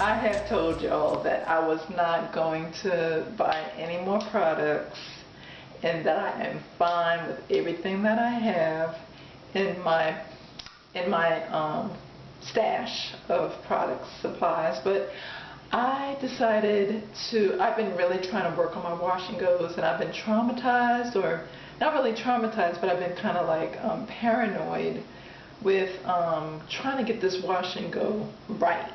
I have told y'all that I was not going to buy any more products and that I am fine with everything that I have in my stash of products, supplies, but I decided I've been really trying to work on my wash and goes, and I've been traumatized, or not really traumatized, but I've been kind of like paranoid with trying to get this wash and go right.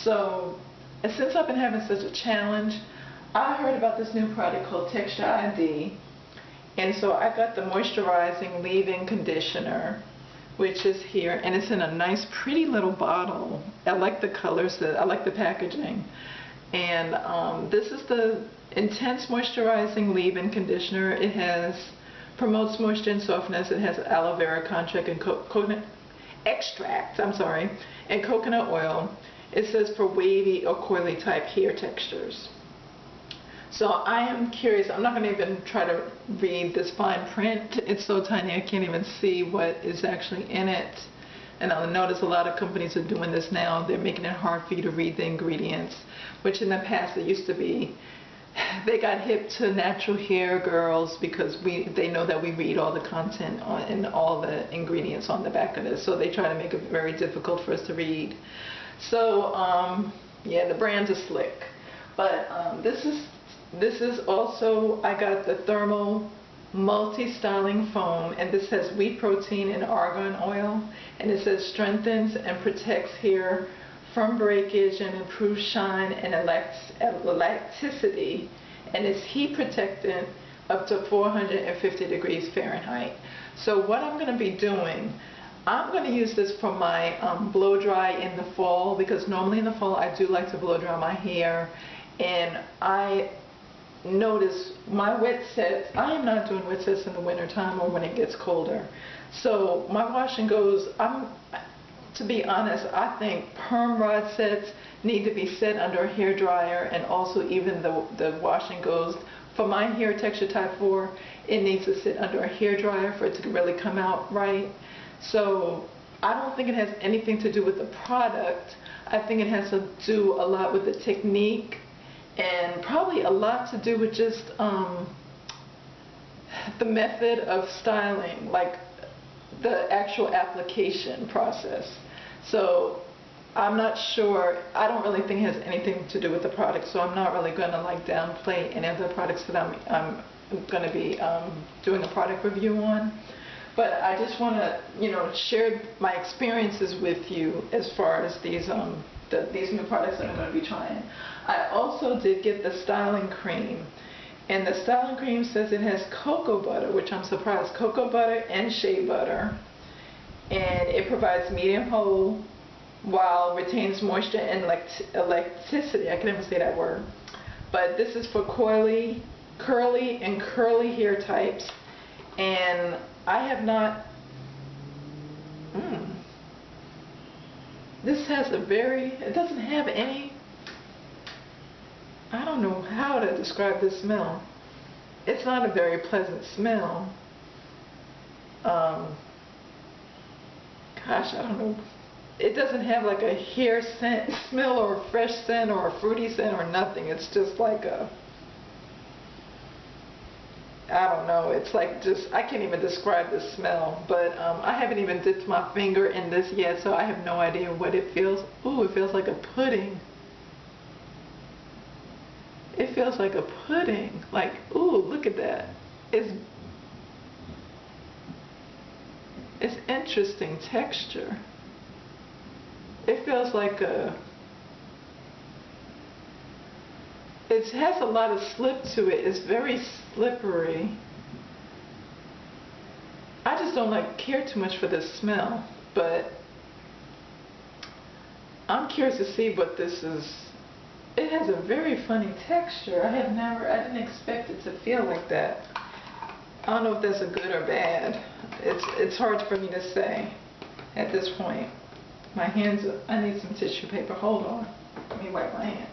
So since I've been having such a challenge, I heard about this new product called Texture ID, and so I got the moisturizing leave-in conditioner, which is here, and it's in a nice pretty little bottle. I like the colors, I like the packaging. And this is the Intense Moisturizing Leave-In Conditioner. It promotes moisture and softness. It has aloe vera contact and coconut extract, and coconut oil. It says for wavy or coily type hair textures. So I am curious. I'm not going to even try to read this fine print. It's so tiny I can't even see what is actually in it. And I notice a lot of companies are doing this now. They're making it hard for you to read the ingredients, which in the past it used to be. They got hip to natural hair girls because they know that we read all the content and all the ingredients on the back of this. So they try to make it very difficult for us to read. So yeah, the brands are slick. But this is also, I got the Thermal Multi-Styling Foam, and this has wheat protein and argan oil, and it says strengthens and protects hair from breakage and improves shine and elasticity, and it's heat protectant up to 450 degrees Fahrenheit. So what I'm going to be doing, I'm going to use this for my blow dry in the fall, because normally in the fall I do like to blow dry my hair, and I notice my wet sets, I am not doing wet sets in the winter time or when it gets colder. So my wash and goes, to be honest, I think perm rod sets need to be set under a hair dryer, and also even the wash and goes for my hair texture type 4, it needs to sit under a hair dryer for it to really come out right. So I don't think it has anything to do with the product. I think it has to do a lot with the technique, and probably a lot to do with just the method of styling, like the actual application process. So I'm not sure, I don't really think it has anything to do with the product, so I'm not really going to like downplay any of the products that I'm going to be doing a product review on. But I just want to, share my experiences with you as far as these new products that I'm going to be trying. I also did get the styling cream, and the styling cream says it has cocoa butter, which I'm surprised, cocoa butter and shea butter, and it provides medium hold while retains moisture and elasticity. I can never say that word, but this is for curly hair types, and I have not. This has it doesn't have any, I don't know how to describe this smell. It's not a very pleasant smell. Gosh, I don't know. It doesn't have like a hair scent smell or a fresh scent or a fruity scent or nothing. It's just like I don't know, it's like I can't even describe the smell, but I haven't even dipped my finger in this yet, so I have no idea what it feels. Ooh, it feels like a pudding. It feels like a pudding. Like, ooh, look at that. It's interesting texture. It feels like it has a lot of slip to it. It's very slippery. I just don't care too much for this smell, but I'm curious to see what this is. It has a very funny texture. I didn't expect it to feel like that. I don't know if that's a good or bad. It's hard for me to say at this point. My hands, I need some tissue paper. Hold on. Let me wipe my hands.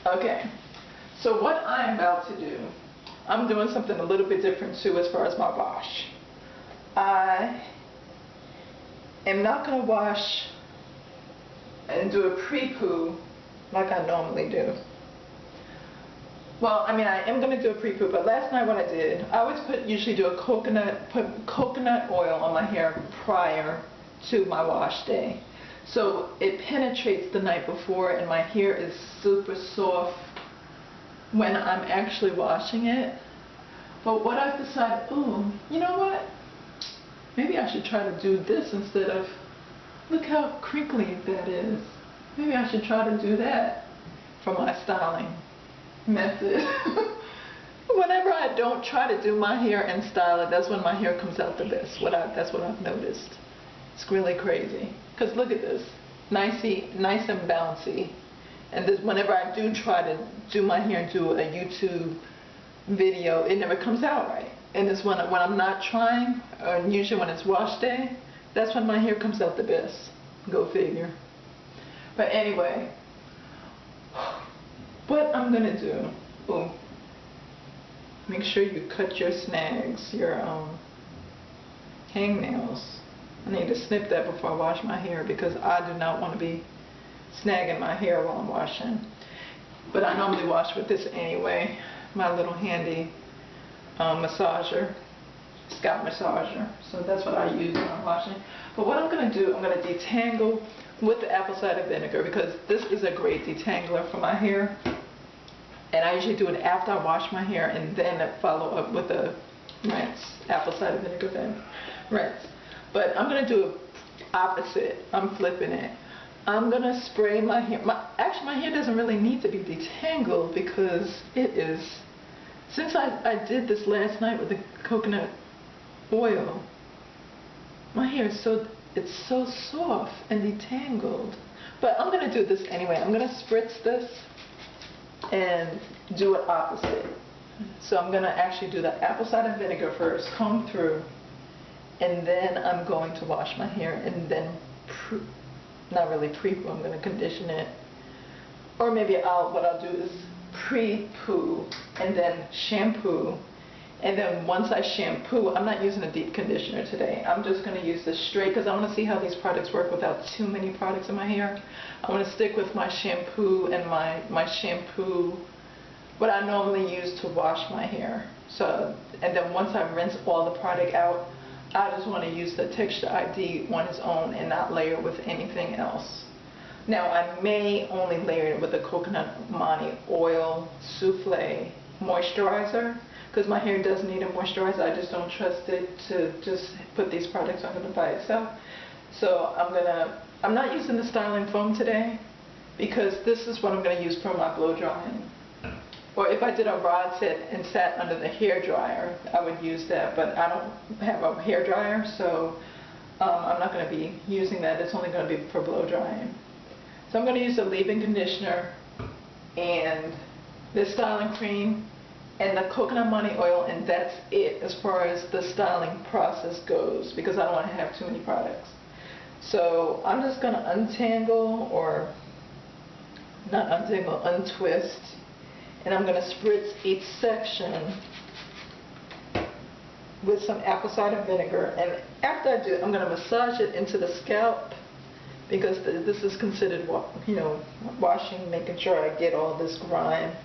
Okay, so what I'm about to do, I'm doing something a little bit different too as far as my wash. I am not going to wash and do a pre-poo like I normally do. Well, I mean, I am going to do a pre-poo, but last night what I did, I always usually do a put coconut oil on my hair prior to my wash day. So it penetrates the night before and my hair is super soft when I'm actually washing it. But what I've decided, you know what? Maybe I should try to do this instead of, look how crinkly that is. Maybe I should try to do that for my styling method. Whenever I don't try to do my hair and style it, that's when my hair comes out the best. That's what I've noticed. It's really crazy. Because look at this. Nice and bouncy. And this, whenever I do try to do my hair and do a YouTube video, it never comes out right. And it's when I'm not trying, or usually when it's wash day, that's when my hair comes out the best. Go figure. But anyway, what I'm going to do, make sure you cut your snags, your hangnails. I need to snip that before I wash my hair because I do not want to be snagging my hair while I'm washing. But I normally wash with this anyway, my little handy massager, scalp massager. So that's what I use when I'm washing. But what I'm going to do, I'm going to detangle with the apple cider vinegar because this is a great detangler for my hair. And I usually do it after I wash my hair and then I follow up with a rinse, apple cider vinegar then rinse. But I'm going to do it opposite. I'm flipping it. I'm going to spray my hair. Actually, my hair doesn't really need to be detangled because it is, since I did this last night with the coconut oil, my hair is it's so soft and detangled. But I'm going to do this anyway. I'm going to spritz this and do it opposite. So I'm going to actually do the apple cider vinegar first, comb through, and then I'm going to wash my hair and then, not really pre-poo, I'm going to condition it. Or maybe what I'll do is pre-poo and then shampoo. And then once I shampoo, I'm not using a deep conditioner today. I'm just going to use this straight because I want to see how these products work without too many products in my hair. I want to stick with my shampoo and my shampoo, what I normally use to wash my hair. So, and then once I rinse all the product out, I just want to use the Texture ID on its own and not layer with anything else. Now I may only layer it with a coconut mani oil souffle moisturizer because my hair does need a moisturizer. I just don't trust it to just put these products on it by itself. So I'm not using the styling foam today because this is what I'm going to use for my blow drying. Or if I did a rod set and sat under the hair dryer, I would use that, but I don't have a hair dryer, so I'm not going to be using that. It's only going to be for blow drying. So I'm going to use the leave-in conditioner and this styling cream and the coconut mani oil, and that's it as far as the styling process goes because I don't want to have too many products. So I'm just going to untangle, or not untangle, untwist. And I'm going to spritz each section with some apple cider vinegar. And after I do it, I'm going to massage it into the scalp because this is considered, washing, making sure I get all this grime.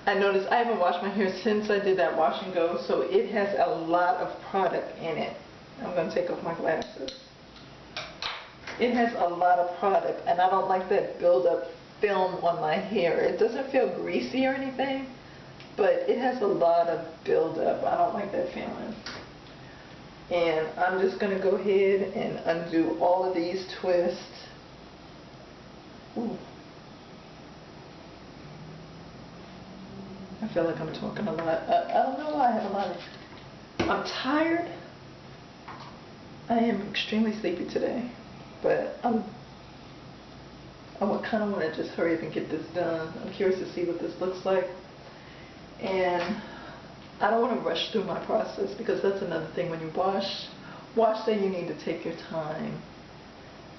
I noticed I haven't washed my hair since I did that wash and go, so it has a lot of product in it. I'm going to take off my glasses. It has a lot of product, and I don't like that build-up film on my hair. It doesn't feel greasy or anything, but it has a lot of buildup. I don't like that feeling. And I'm just going to go ahead and undo all of these twists. Ooh. I feel like I'm talking a lot. I don't know why I have a lot of... I'm tired. I am extremely sleepy today, but I kind of want to just hurry up and get this done. I'm curious to see what this looks like. And I don't want to rush through my process because that's another thing. When you wash day, you need to take your time.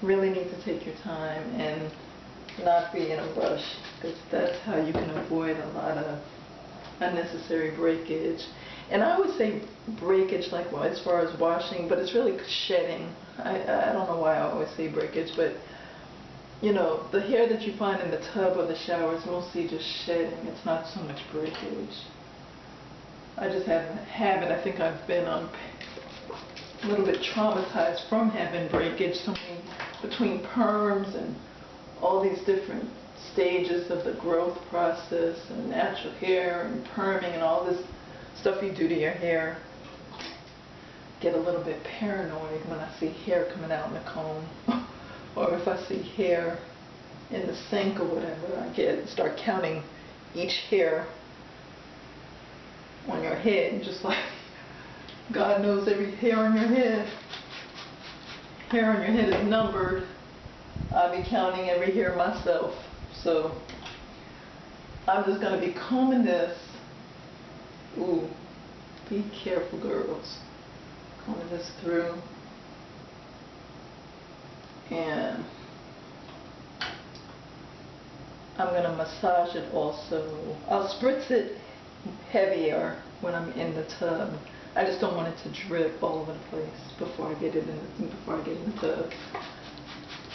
Really need to take your time and not be in a rush because that's how you can avoid a lot of unnecessary breakage. And I would say breakage like, well, as far as washing, but it's really shedding. I don't know why I always say breakage, but you know, the hair that you find in the tub or the shower is mostly just shedding. It's not so much breakage. I just have a habit. I think I've been a little bit traumatized from having breakage, something between perms and all these different stages of the growth process and natural hair and perming and all this stuff you do to your hair. Get a little bit paranoid when I see hair coming out in the comb or if I see hair in the sink or whatever. I start counting each hair on your head, just like God knows every hair on your head. Hair on your head is numbered. I'll be counting every hair myself. So I'm just going to be combing this. Ooh, be careful, girls. Combing this through. And I'm going to massage it also. I'll spritz it heavier when I'm in the tub. I just don't want it to drip all over the place before I get it in the tub.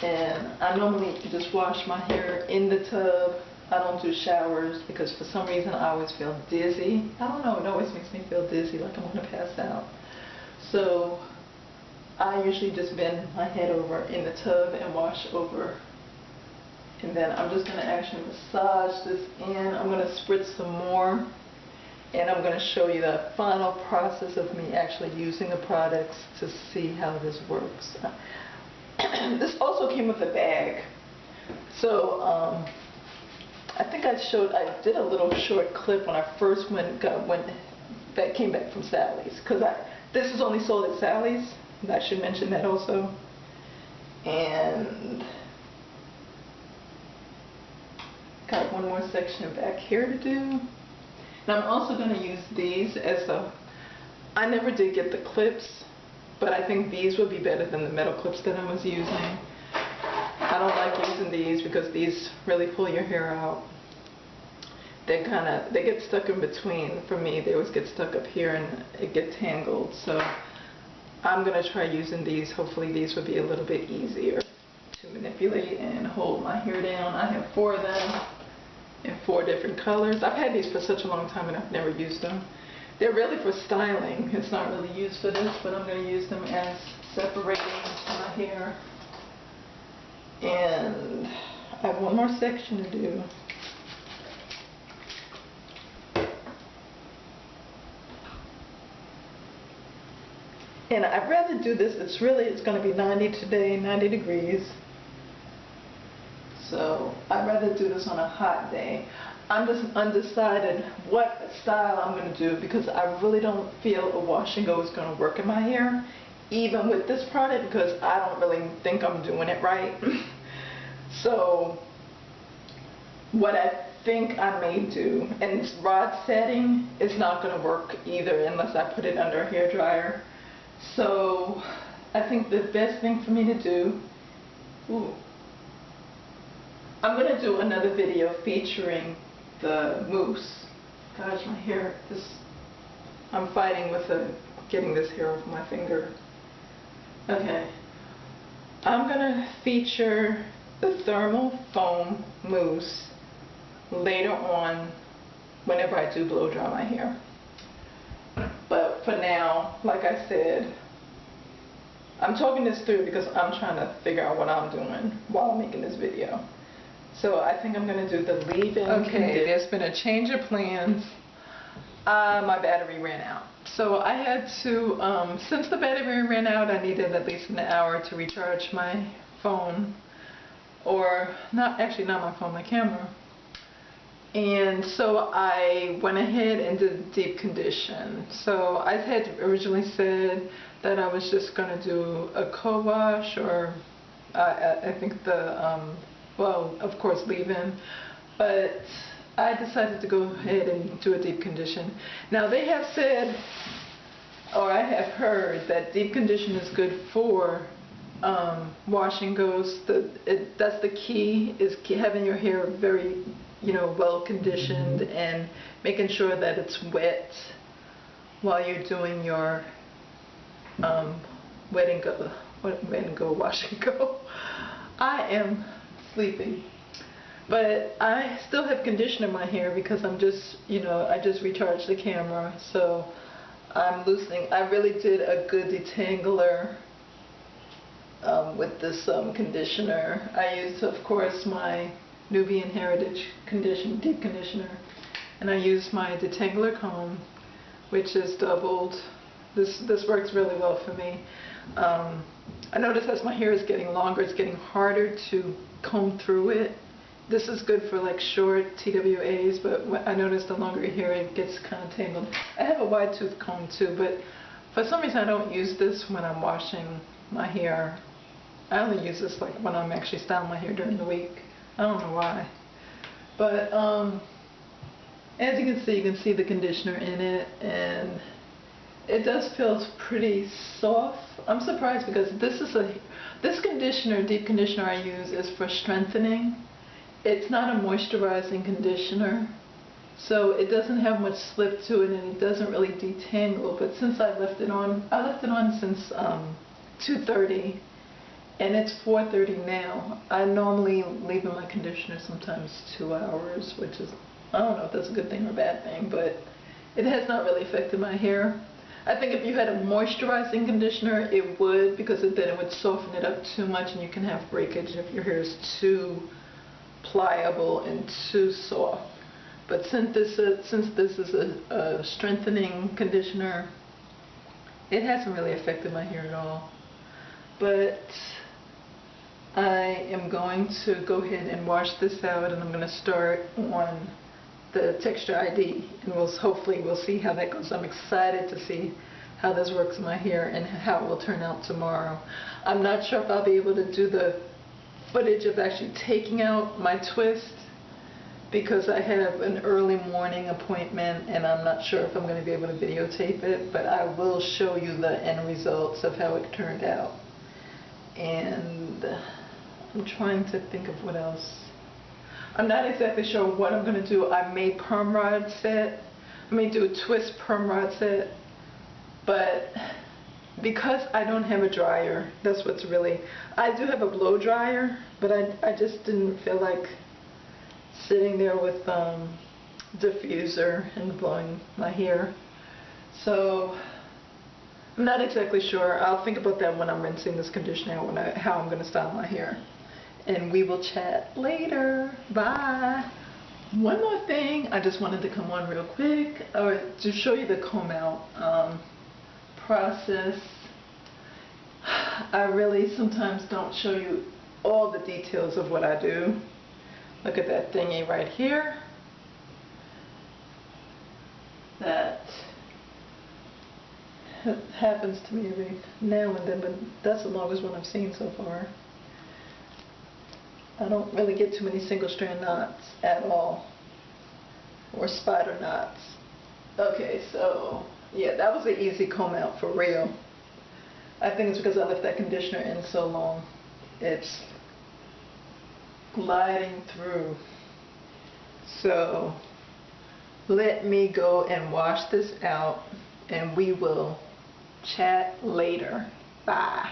And I normally just wash my hair in the tub. I don't do showers because for some reason I always feel dizzy. I don't know, it always makes me feel dizzy, like I'm going to pass out. So I usually just bend my head over in the tub and wash over. And then I'm just going to actually massage this in. I'm going to spritz some more. And I'm going to show you the final process of me actually using the products to see how this works. This also came with a bag. So I think I did a little short clip when I first came back from Sally's. Because this is only sold at Sally's. I should mention that also. And got one more section back here to do. And I'm also going to use these as I never did get the clips, but I think these would be better than the metal clips that I was using. I don't like using these because these really pull your hair out. They get stuck in between. For me, they always get stuck up here and it gets tangled. So I'm going to try using these. Hopefully these will be a little bit easier to manipulate and hold my hair down. I have 4 of them in 4 different colors. I've had these for such a long time and I've never used them. They're really for styling. It's not really used for this, but I'm going to use them as separating my hair. And I have one more section to do. And I'd rather do this, it's going to be 90 today, 90 degrees. So I'd rather do this on a hot day. I'm just undecided what style I'm going to do because I really don't feel a wash and go is going to work in my hair, even with this product, because I don't really think I'm doing it right. So what I think I may do, and this rod setting is not going to work either unless I put it under a hairdryer. So I think the best thing for me to do, I'm going to do another video featuring the mousse. Gosh, my hair, I'm fighting with getting this hair off my finger. Okay. I'm going to feature the thermal foam mousse later on whenever I do blow dry my hair. But for now, like I said, I'm talking this through because I'm trying to figure out what I'm doing while I'm making this video. So I think I'm going to do the leave-in. Okay, there's been a change of plans. My battery ran out. So I had to, since the battery ran out, I needed at least an hour to recharge my phone. Or, not my phone, my camera. And so I went ahead and did deep condition. So I had originally said that I was just going to do a co-wash or I think well, of course, leave-in. But I decided to go ahead and do a deep condition. Now they have said, or I have heard, that deep condition is good for wash and goes. That's the key, is having your hair very you know, well conditioned, and making sure that it's wet while you're doing your wet and go, wash and go. I am sleepy, but I still have conditioner in my hair because I'm just, you know, I just recharged the camera, so I'm loosening. I really did a good detangler with this conditioner. I used, of course, my Nubian Heritage deep conditioner, and I used my detangler comb, which is doubled. This works really well for me. I notice as my hair is getting longer, it's getting harder to comb through it. This is good for like short TWAs, but I notice the longer your hair, it gets kind of tangled. I have a wide tooth comb too, but for some reason I don't use this when I'm washing my hair. I only use this like when I'm actually styling my hair during the week. I don't know why. But as you can see the conditioner in it, and it does feel pretty soft. I'm surprised because this conditioner, deep conditioner I use, is for strengthening. It's not a moisturizing conditioner, so it doesn't have much slip to it, and it doesn't really detangle. But since I left it on since 2:30, and it's 4:30 now. I normally leave in my conditioner sometimes 2 hours, which is, I don't know if that's a good thing or a bad thing, but it has not really affected my hair. I think if you had a moisturizing conditioner, it would, because then it would soften it up too much, and you can have breakage if your hair is too pliable and too soft. But since this is a strengthening conditioner, it hasn't really affected my hair at all. But I am going to go ahead and wash this out, and I'm going to start on the Texture ID, and hopefully we'll see how that goes. I'm excited to see how this works in my hair and how it will turn out tomorrow. I'm not sure if I'll be able to do the footage of actually taking out my twist, because I have an early morning appointment and I'm not sure if I'm going to be able to videotape it, but I will show you the end results of how it turned out. And I'm trying to think of what else. I'm not exactly sure what I'm going to do. I may perm rod set. I may do a twist perm rod set, but because I don't have a dryer, that's what's really, I do have a blow dryer, but I just didn't feel like sitting there with diffuser and blowing my hair. So I'm not exactly sure. I'll think about that when I'm rinsing this conditioner out, how I'm going to style my hair. And we will chat later. Bye. One more thing, I just wanted to come on real quick to show you the comb out process. I really sometimes don't show you all the details of what I do. Look at that thingy right here. That happens to me every now and then, but that's the longest one I've seen so far. I don't really get too many single strand knots at all, or spider knots. Okay, so yeah, that was an easy comb out for real. I think it's because I left that conditioner in so long. It's gliding through. So let me go and wash this out, and we will chat later. Bye.